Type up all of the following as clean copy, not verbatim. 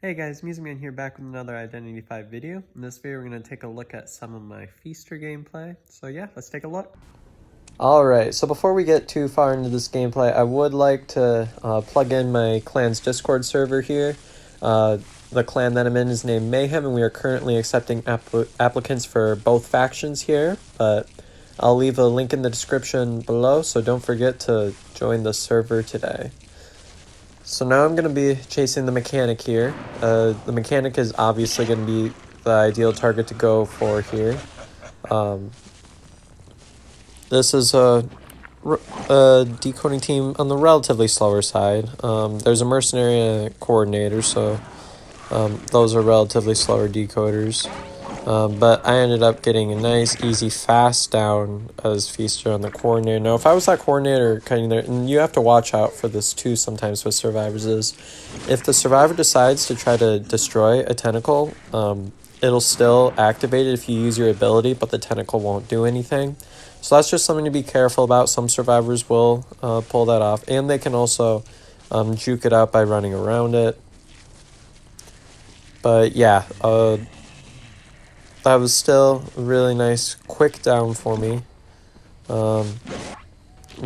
Hey guys, Museman here back with another Identity V video. In this video we're going to take a look at some of my Feaster gameplay. So yeah, let's take a look. Alright, so before we get too far into this gameplay, I would like to plug in my clan's Discord server here. The clan that I'm in is named Mayhem, and we are currently accepting applicants for both factions here. But I'll leave a link in the description below, so don't forget to join the server today. So now I'm going to be chasing the mechanic here. The mechanic is obviously going to be the ideal target to go for here. This is a decoding team on the relatively slower side. There's a mercenary and a coordinator, so those are relatively slower decoders. But I ended up getting a nice, easy, fast down as Feaster on the coordinator. Now, if I was that coordinator cutting there, and you have to watch out for this too sometimes with survivors, is if the survivor decides to try to destroy a tentacle, it'll still activate it if you use your ability, but the tentacle won't do anything. So that's just something to be careful about. Some survivors will pull that off, and they can also juke it out by running around it. But yeah, that was still a really nice quick down for me.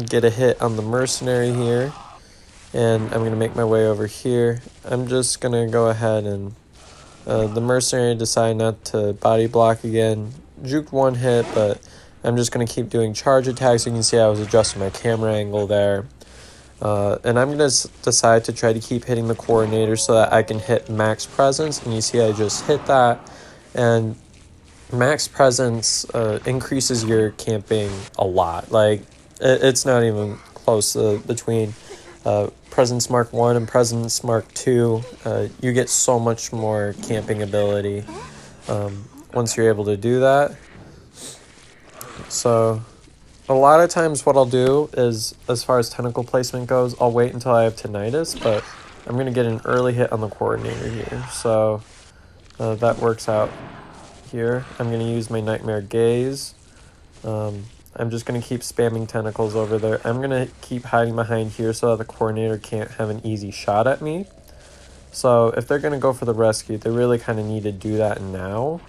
Get a hit on the mercenary here, and I'm gonna make my way over here. I'm just gonna go ahead and the mercenary decided not to body block again. Juked one hit, but I'm just gonna keep doing charge attacks. You can see I was adjusting my camera angle there. And I'm going to decide to try to keep hitting the coordinator so that I can hit max presence. And you see I just hit that. And max presence increases your camping a lot. Like, it's not even close between presence mark 1 and presence mark 2. You get so much more camping ability once you're able to do that. So a lot of times what I'll do is, as far as tentacle placement goes, I'll wait until I have tinnitus, but I'm going to get an early hit on the coordinator here. So that works out here. I'm going to use my Nightmare Gaze. I'm just going to keep spamming tentacles over there. I'm going to keep hiding behind here so that the coordinator can't have an easy shot at me. So if they're going to go for the rescue, they really kind of need to do that now.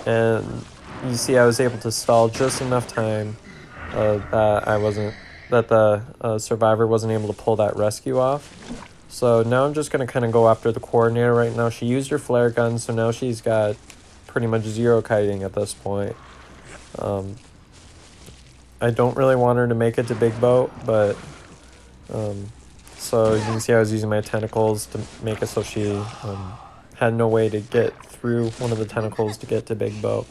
And you see I was able to stall just enough time that the survivor wasn't able to pull that rescue off. So now I'm just going to kind of go after the coordinator right now. She used her flare gun, so now she's got pretty much zero kiting at this point. I don't really want her to make it to Big Boat, but so you can see I was using my tentacles to make it so she had no way to get through one of the tentacles to get to Big Boat,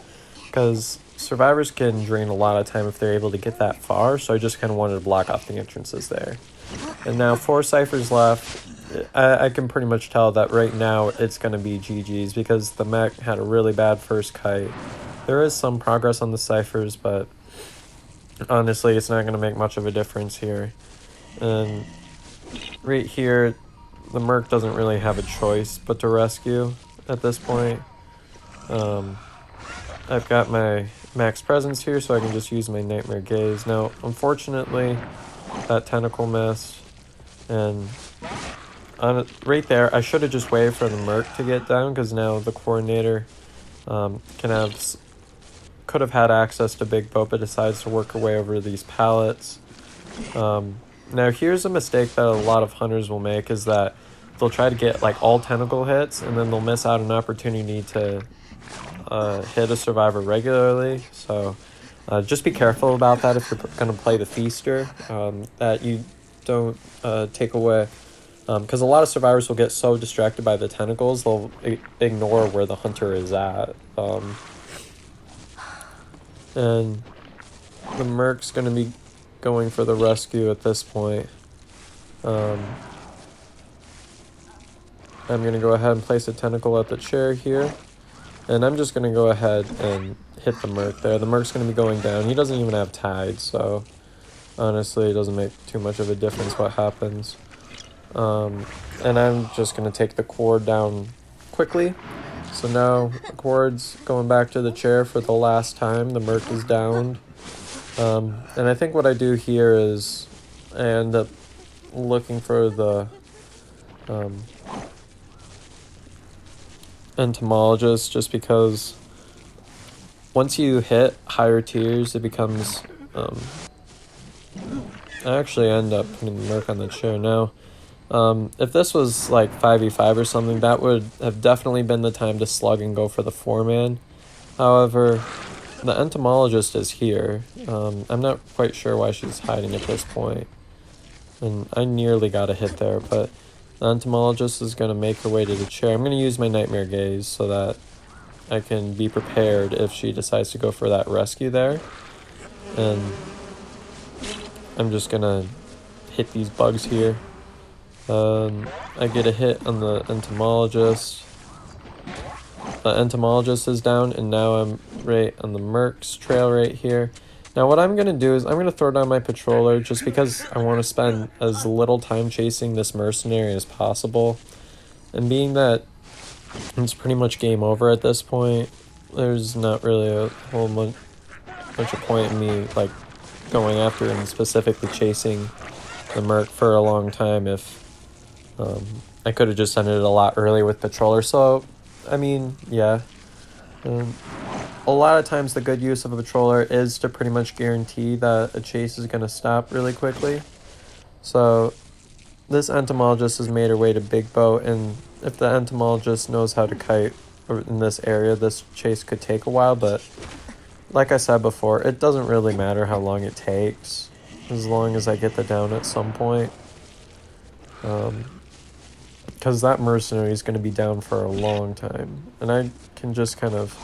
because survivors can drain a lot of time if they're able to get that far, so I just kind of wanted to block off the entrances there. And now 4 ciphers left. I can pretty much tell that right now it's going to be GG's because the mech had a really bad first kite. There is some progress on the ciphers, but honestly it's not going to make much of a difference here. And right here, the merc doesn't really have a choice but to rescue at this point. I've got my max presence here, so I can just use my Nightmare Gaze. Now, unfortunately, that tentacle missed, and right there, I should have just waited for the merc to get down, because now the coordinator could have had access to Big Boat, but decides to work her way over these pallets. Now, here's a mistake that a lot of hunters will make, is that they'll try to get like all tentacle hits, and then they'll miss out on an opportunity to hit a survivor regularly. So just be careful about that if you're going to play the Feaster, that you don't take away, because a lot of survivors will get so distracted by the tentacles they'll ignore where the hunter is at. And the merc's going to be going for the rescue at this point. I'm going to go ahead and place a tentacle at the chair here. And I'm just going to go ahead and hit the merc there. The merc's going to be going down. He doesn't even have tide, so honestly it doesn't make too much of a difference what happens. And I'm just going to take the cord down quickly. So now the cord's going back to the chair for the last time. The merc is downed. And I think what I do here is I end up looking for the entomologist, just because once you hit higher tiers, it becomes, I actually end up putting the Merc on the chair now. If this was like 5v5 or something, that would have definitely been the time to slug and go for the 4-man. However, the entomologist is here. I'm not quite sure why she's hiding at this point. And I nearly got a hit there, but the entomologist is going to make her way to the chair. I'm going to use my Nightmare Gaze so that I can be prepared if she decides to go for that rescue there. And I'm just going to hit these bugs here. I get a hit on the entomologist. The entomologist is down, and now I'm right on the Merc's trail right here. Now what I'm going to do is I'm going to throw down my patroller just because I want to spend as little time chasing this mercenary as possible. And being that it's pretty much game over at this point, there's not really a whole bunch of point in me like going after and specifically chasing the Merc for a long time if I could have just ended it a lot earlier with patroller. So I mean, yeah. A lot of times the good use of a patroller is to pretty much guarantee that a chase is going to stop really quickly. So this entomologist has made her way to Big Boat, and if the entomologist knows how to kite in this area, this chase could take a while, but like I said before, it doesn't really matter how long it takes, as long as I get the down at some point. Because that mercenary is going to be down for a long time, and I can just kind of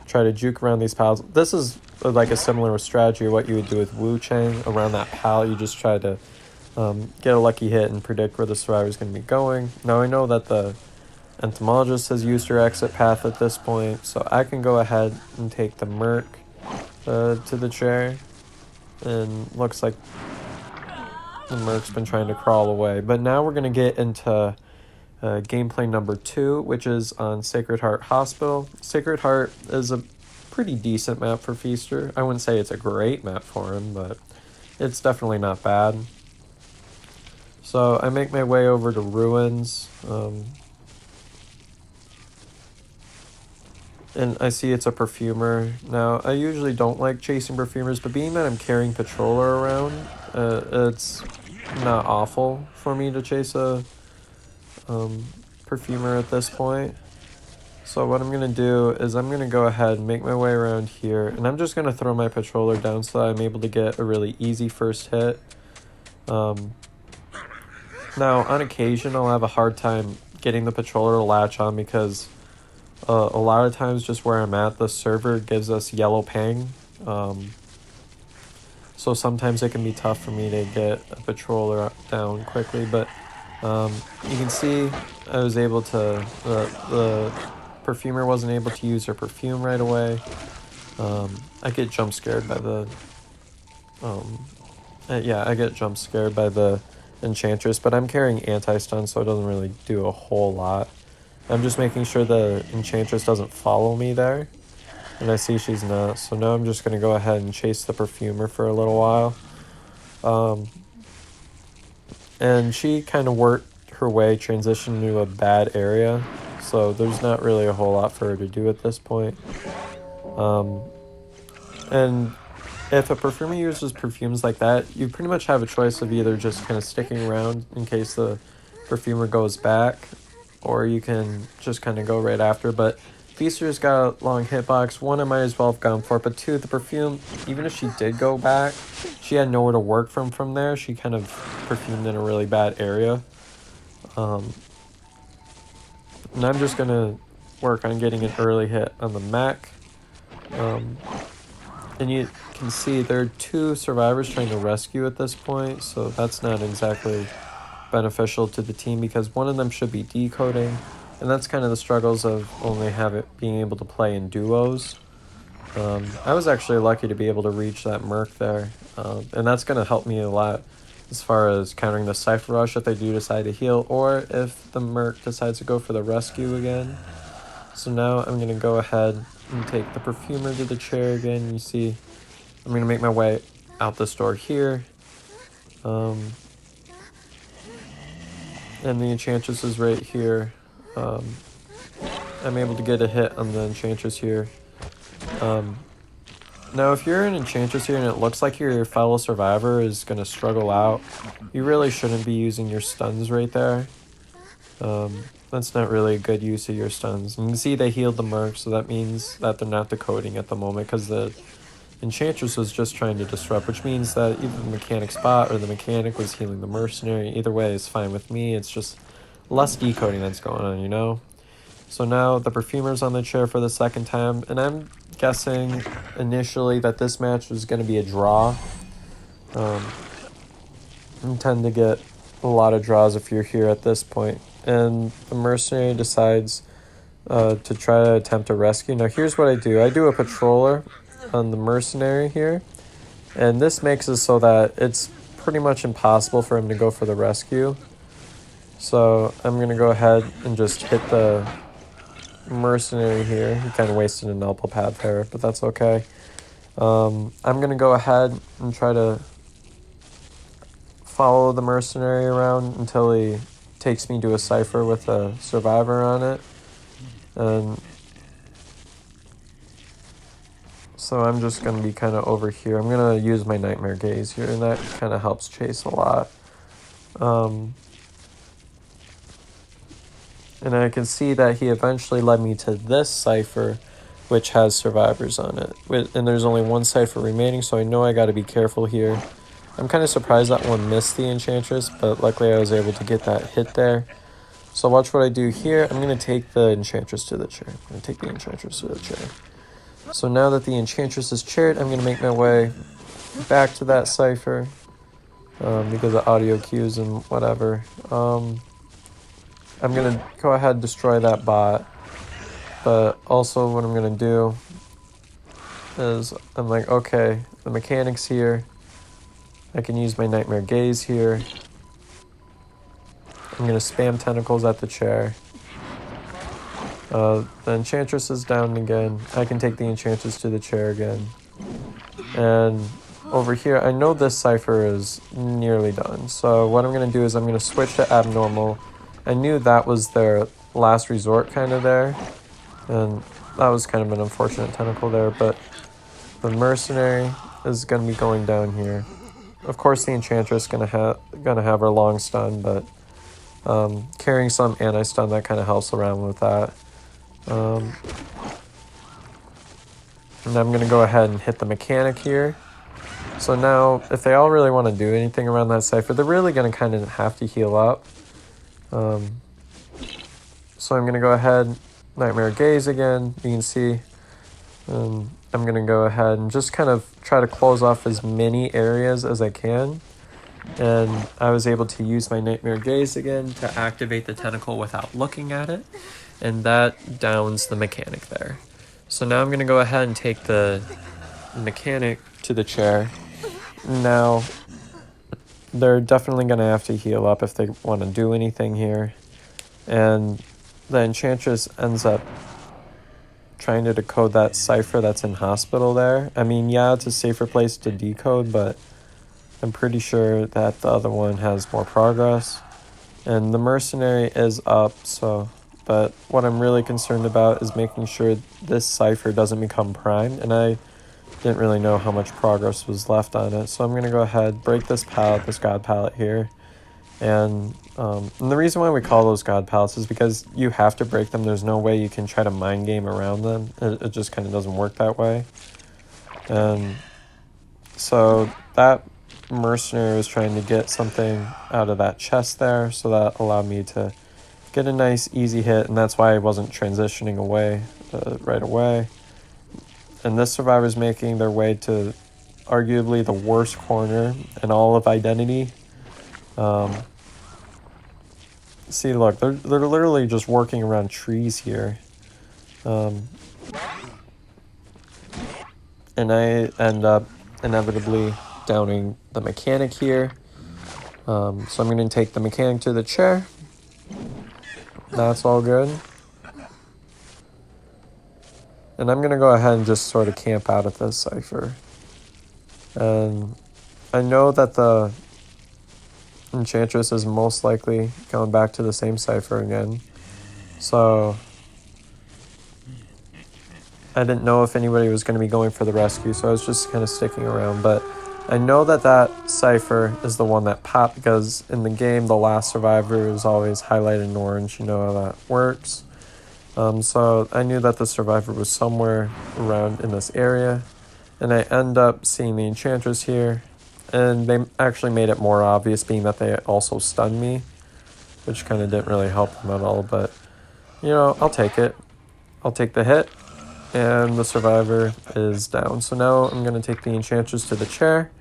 try to juke around these piles. This is like a similar strategy what you would do with Wu Chang around that pile. You just try to get a lucky hit and predict where the survivor is going to be going. Now I know that the entomologist has used her exit path at this point, so I can go ahead and take the Merc to the chair, and looks like the Merc's been trying to crawl away. But now we're going to get into gameplay number 2, which is on Sacred Heart Hospital. Sacred Heart is a pretty decent map for Feaster. I wouldn't say it's a great map for him, but it's definitely not bad. So I make my way over to Ruins, and I see it's a perfumer. Now, I usually don't like chasing perfumers, but being that I'm carrying patroller around, it's not awful for me to chase a perfumer at this point. So what I'm going to do is I'm going to go ahead and make my way around here, and I'm just going to throw my patroller down so that I'm able to get a really easy first hit. Now, on occasion, I'll have a hard time getting the patroller to latch on because a lot of times just where I'm at, the server gives us yellow ping. So sometimes it can be tough for me to get a patroller down quickly, but you can see I was able to, the perfumer wasn't able to use her perfume right away. I get jump scared by the, I get jump scared by the Enchantress, but I'm carrying anti-stun, so it doesn't really do a whole lot. I'm just making sure the Enchantress doesn't follow me there, and I see she's not, so now I'm just going to go ahead and chase the perfumer for a little while. And she kind of worked her way, transitioned to a bad area, so there's not really a whole lot for her to do at this point. And if a perfumer uses perfumes like that, you pretty much have a choice of either just kind of sticking around in case the perfumer goes back, or you can just kind of go right after. But Feaster's got a long hitbox. 1, I might as well have gone for it, but 2, the perfume, even if she did go back, she had nowhere to work from there. She kind of perfumed in a really bad area. And I'm just going to work on getting an early hit on the mech. And you can see there are 2 survivors trying to rescue at this point, so that's not exactly beneficial to the team because one of them should be decoding, and that's kind of the struggles of only being able to play in duos. I was actually lucky to be able to reach that Merc there, and that's going to help me a lot as far as countering the Cypher Rush if they do decide to heal, or if the Merc decides to go for the rescue again. So now I'm going to go ahead and take the perfumer to the chair again. You see, I'm going to make my way out this door here. and the Enchantress is right here. I'm able to get a hit on the Enchantress here. Now, if you're an Enchantress here and it looks like your fellow survivor is going to struggle out, you really shouldn't be using your stuns right there. That's not really a good use of your stuns. And you can see they healed the Merc, so that means that they're not decoding at the moment because the Enchantress was just trying to disrupt, which means that either the Mechanic spot or the Mechanic was healing the Mercenary. Either way is fine with me. It's just less decoding that's going on, you know? So now the Perfumer's on the chair for the second time, and I'm guessing initially that this match was going to be a draw. You tend to get a lot of draws if you're here at this point. And the Mercenary decides to try to attempt a rescue. Now here's what I do. I do a Patroller on the Mercenary here, and this makes it so that it's pretty much impossible for him to go for the rescue. So I'm going to go ahead and just hit the Mercenary here. He kind of wasted an elbow pad there, but that's okay. I'm going to go ahead and try to follow the Mercenary around until he takes me to a Cypher with a Survivor on it. And so I'm just going to be kind of over here. I'm going to use my Nightmare Gaze here, and that kind of helps chase a lot. And I can see that he eventually led me to this Cypher, which has Survivors on it. And there's only one Cypher remaining, so I know I got to be careful here. I'm kind of surprised that one missed the Enchantress, but luckily I was able to get that hit there. So watch what I do here. I'm going to take the Enchantress to the chair. I'm going to take the Enchantress to the chair. So now that the Enchantress is chaired, I'm going to make my way back to that Cypher because of audio cues and whatever. I'm going to go ahead and destroy that bot. But also what I'm going to do is I'm like, okay, the Mechanic's here. I can use my Nightmare Gaze here. I'm going to spam Tentacles at the chair. The Enchantress is down again. I can take the Enchantress to the chair again. And over here, I know this Cypher is nearly done. So what I'm going to do is I'm going to switch to Abnormal. I knew that was their last resort kind of there. And that was kind of an unfortunate tentacle there. But the Mercenary is going to be going down here. Of course, the Enchantress is gonna have her long stun, but carrying some anti-stun, that kind of helps around with that. And I'm going to go ahead and hit the Mechanic here. So now, if they all really want to do anything around that Cypher, they're really going to kind of have to heal up. So I'm going to go ahead, Nightmare Gaze again, you can see. I'm going to go ahead and just kind of try to close off as many areas as I can. And I was able to use my Nightmare Gaze again to activate the tentacle without looking at it. And that downs the Mechanic there. So now I'm going to go ahead and take the Mechanic to the chair. Now, they're definitely going to have to heal up if they want to do anything here. And the Enchantress ends up trying to decode that Cypher that's in hospital there. I mean, yeah, it's a safer place to decode, but I'm pretty sure that the other one has more progress. And the Mercenary is up, so... But what I'm really concerned about is making sure this Cypher doesn't become primed, and I didn't really know how much progress was left on it. So I'm going to go ahead, break this pallet, this God pallet here. And the reason why we call those God pallets is because you have to break them. There's no way you can try to mind game around them. It just kind of doesn't work that way. And so that Mercenary was trying to get something out of that chest there, so that allowed me to get a nice easy hit, and that's why I wasn't transitioning away right away. And this Survivor's making their way to arguably the worst corner in all of Identity. See, look, they're literally just working around trees here. And I end up inevitably downing the Mechanic here. So I'm going to take the Mechanic to the chair. That's all good. And I'm going to go ahead and just sort of camp out at this Cypher. And I know that the Enchantress is most likely going back to the same cipher again. So I didn't know if anybody was going to be going for the rescue, so I was just kind of sticking around. But I know that that cipher is the one that popped, because in the game, the last survivor is always highlighted in orange. You know how that works. So I knew that the survivor was somewhere around in this area. And I end up seeing the Enchantress here. And they actually made it more obvious, being that they also stunned me, which kind of didn't really help them at all. But, you know, I'll take it. I'll take the hit. And the survivor is down. So now I'm going to take the Enchantress to the chair.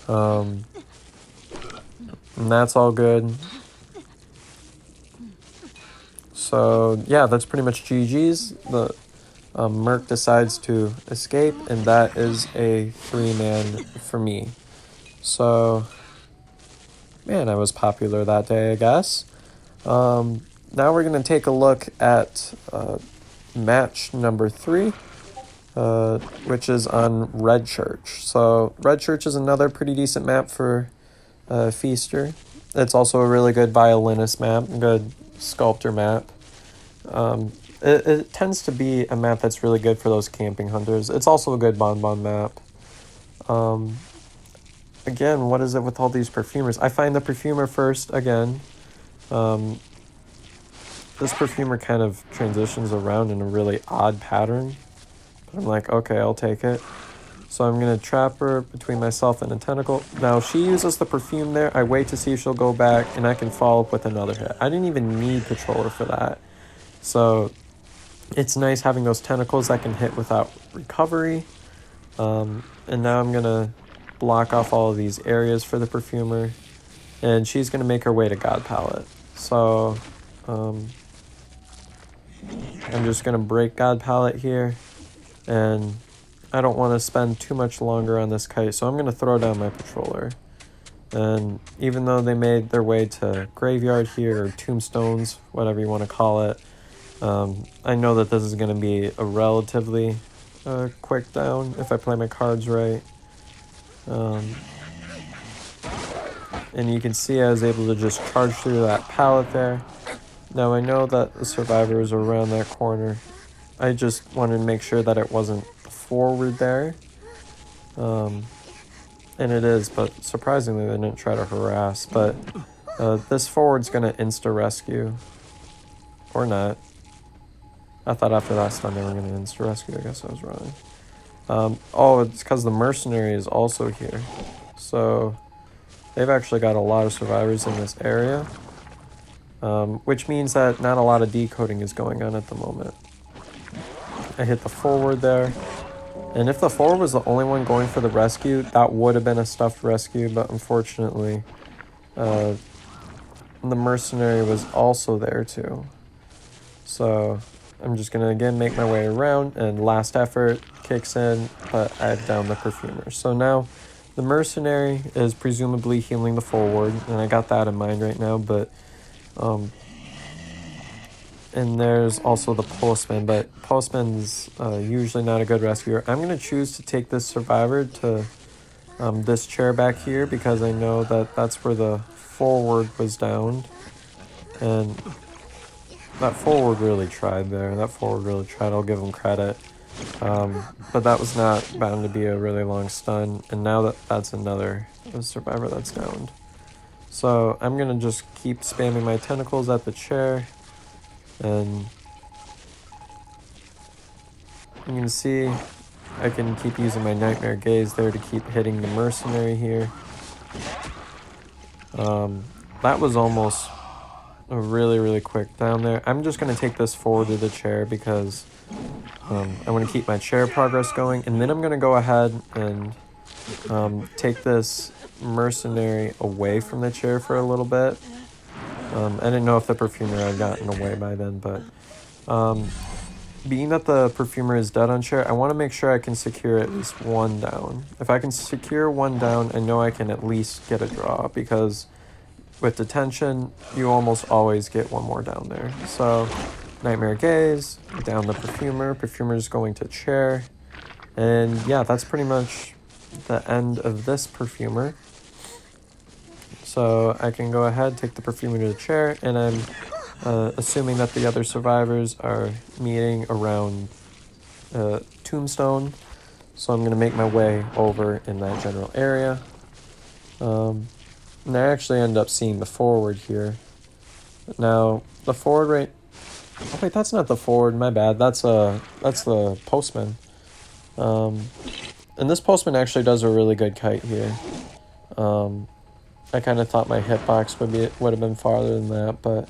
And that's all good. So, yeah, that's pretty much GG's. The Merc decides to escape, and that is a 3-man for me. So, man, I was popular that day, I guess. Now we're going to take a look at match number 3, which is on Red Church. So, Red Church is another pretty decent map for Feaster. It's also a really good violinist map, good sculptor map. It tends to be a map that's really good for those camping hunters. It's also a good bonbon map. Again, what is it with all these perfumers? I find the perfumer first again. This perfumer kind of transitions around in a really odd pattern. But I'm like, okay, I'll take it. So I'm going to trap her between myself and a tentacle. Now, she uses the perfume there. I wait to see if she'll go back, and I can follow up with another hit. I didn't even need Patroller for that. So it's nice having those tentacles that can hit without recovery. And now I'm going to block off all of these areas for the perfumer. And she's going to make her way to God Palette. So I'm just going to break God Palette here. And I don't want to spend too much longer on this kite, so I'm going to throw down my Patroller. And even though they made their way to Graveyard here, or Tombstones, whatever you want to call it, I know that this is going to be a relatively quick down if I play my cards right. And you can see I was able to just charge through that pallet there. Now I know that the survivor is around that corner. I just wanted to make sure that it wasn't forward there. And it is, but surprisingly they didn't try to harass. But this forward's going to insta-rescue. Or not. I thought after that stun they were going to insta-rescue. I guess I was wrong. Oh, it's because the mercenary is also here. So they've actually got a lot of survivors in this area. Which means that not a lot of decoding is going on at the moment. I hit the forward there. And if the forward was the only one going for the rescue, that would have been a stuffed rescue. But unfortunately, the mercenary was also there too. So I'm just going to again make my way around, and last effort kicks in, but I've downed the perfumer. So now the mercenary is presumably healing the forward, and I got that in mind right now. But and there's also the postman, but postman's usually not a good rescuer. I'm going to choose to take this survivor to this chair back here, because I know that that's where the forward was downed. And that forward really tried there. That forward really tried. I'll give him credit. But that was not bound to be a really long stun. And now that's another survivor that's downed. So I'm going to just keep spamming my tentacles at the chair. And you can see I can keep using my Nightmare Gaze there to keep hitting the mercenary here. That was almost a really quick down there. I'm just going to take this forward to the chair because I want to keep my chair progress going. And then I'm going to go ahead and take this mercenary away from the chair for a little bit. I didn't know if the perfumer had gotten away by then, but being that the perfumer is dead on chair, I want to make sure I can secure at least one down. If I can secure one down, I know I can at least get a draw, because with detention, you almost always get one more down there. So, Nightmare Gaze, down the perfumer. Perfumer's going to chair. And yeah, that's pretty much the end of this perfumer. So So I can go ahead, take the perfumer to the chair, and I'm assuming that the other survivors are meeting around Tombstone. So I'm going to make my way over in that general area. And I actually end up seeing the forward here. Now, the forward right... Oh, wait, that's not the forward. My bad. That's the postman. And this postman actually does a really good kite here. I kind of thought my hitbox would have been farther than that, but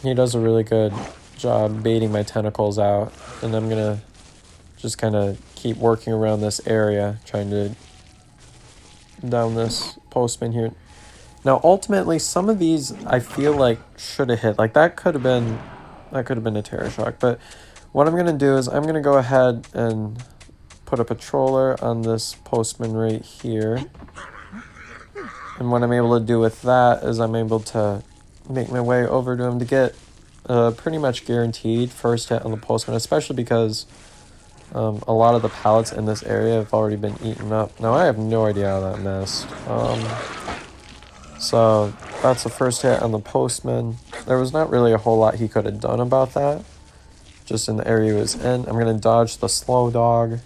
he does a really good job baiting my tentacles out. And I'm going to just kind of keep working around this area, trying to down this postman here. Now, ultimately, some of these I feel like should have hit. Like that could have been a Terror Shock. But what I'm gonna do is I'm gonna go ahead and put a patroller on this postman right here. And what I'm able to do with that is I'm able to make my way over to him to get pretty much guaranteed first hit on the postman, especially because a lot of the pallets in this area have already been eaten up. Now, I have no idea how that missed. So that's the first hit on the postman. There was not really a whole lot he could have done about that, just in the area he was in. I'm going to dodge the slow dog.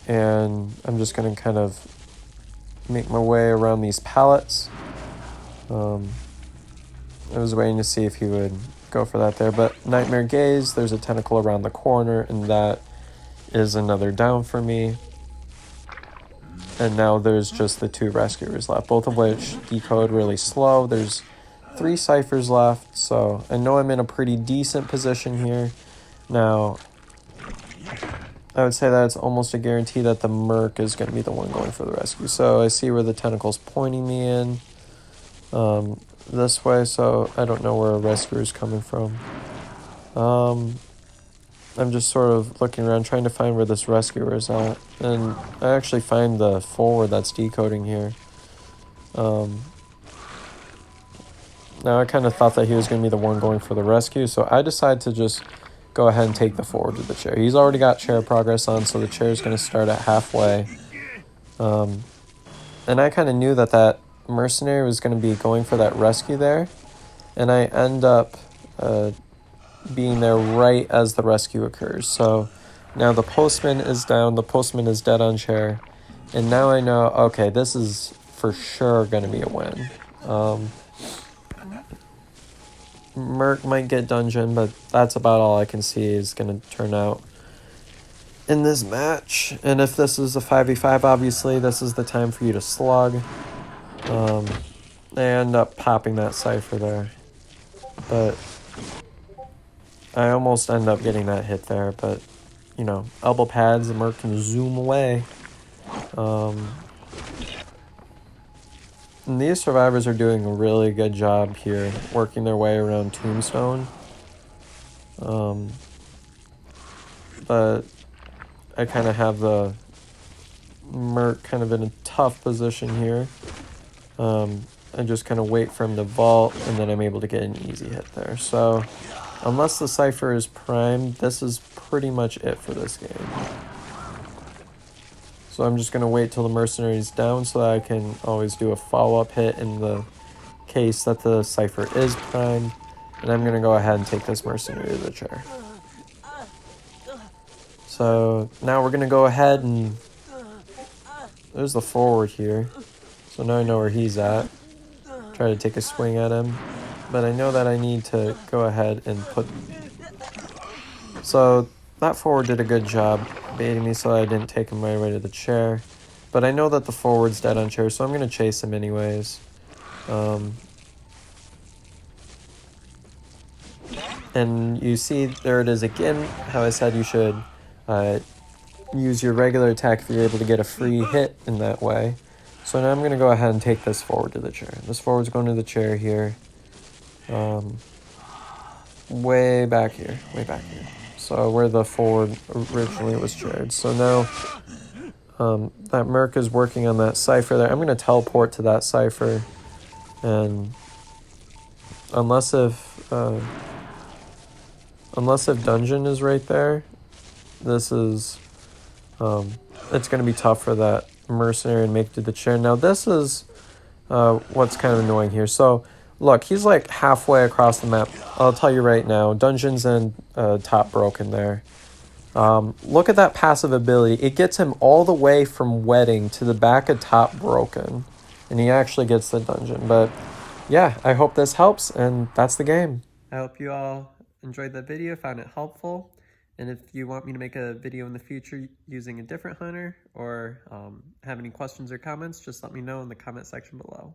And I'm just going to kind of make my way around these pallets. I was waiting to see if he would go for that there, but Nightmare Gaze, there's a tentacle around the corner, and that is another down for me. And now there's just the 2 rescuers left, both of which decode really slow. There's 3 ciphers left, so I know I'm in a pretty decent position here. Now, I would say that it's almost a guarantee that the Merc is going to be the one going for the rescue. So I see where the tentacle's pointing me in this way, so I don't know where a rescuer is coming from. I'm just sort of looking around, trying to find where this rescuer is at. And I actually find the forward that's decoding here. Now, I kind of thought that he was going to be the one going for the rescue, so I decided to just go ahead and take the forward to the chair. He's already got chair progress on, so the chair is going to start at halfway. And I kind of knew that that mercenary was going to be going for that rescue there. And I end up being there right as the rescue occurs. So now the postman is down, the postman is dead on chair, and now I know, okay, this is for sure going to be a win. Merc might get dungeon, but that's about all I can see is going to turn out in this match. And if this is a 5v5, obviously this is the time for you to slug. I end up popping that cipher there, but I almost end up getting that hit there, but, you know, elbow pads, the Merc can zoom away. And these survivors are doing a really good job here, working their way around Tombstone. But I kind of have the Merc kind of in a tough position here. I just kind of wait for him to vault, and then I'm able to get an easy hit there. So unless the cipher is primed, this is pretty much it for this game. So I'm just going to wait till the mercenary is down so that I can always do a follow-up hit in the case that the cipher is primed. And I'm going to go ahead and take this mercenary to the chair. So now we're going to go ahead and... There's the forward here. So now I know where he's at. Try to take a swing at him. But I know that I need to go ahead and put... So that forward did a good job baiting me so I didn't take him right away to the chair. But I know that the forward's dead on chair, so I'm going to chase him anyways. And you see, there it is again, how I said you should use your regular attack if you're able to get a free hit in that way. So now I'm going to go ahead and take this forward to the chair. This forward's going to the chair here. Way back here. So where the forward originally was chaired. So now that Merc is working on that cipher there. I'm going to teleport to that cipher. And unless if dungeon is right there, this is it's going to be tough for that mercenary to make it to the chair. Now this is what's kind of annoying here. So look, he's like halfway across the map. I'll tell you right now, dungeons and top broken there. Look at that passive ability. It gets him all the way from wedding to the back of top broken. And he actually gets the dungeon. But yeah, I hope this helps, and that's the game. I hope you all enjoyed the video, found it helpful. And if you want me to make a video in the future using a different hunter or have any questions or comments, just let me know in the comment section below.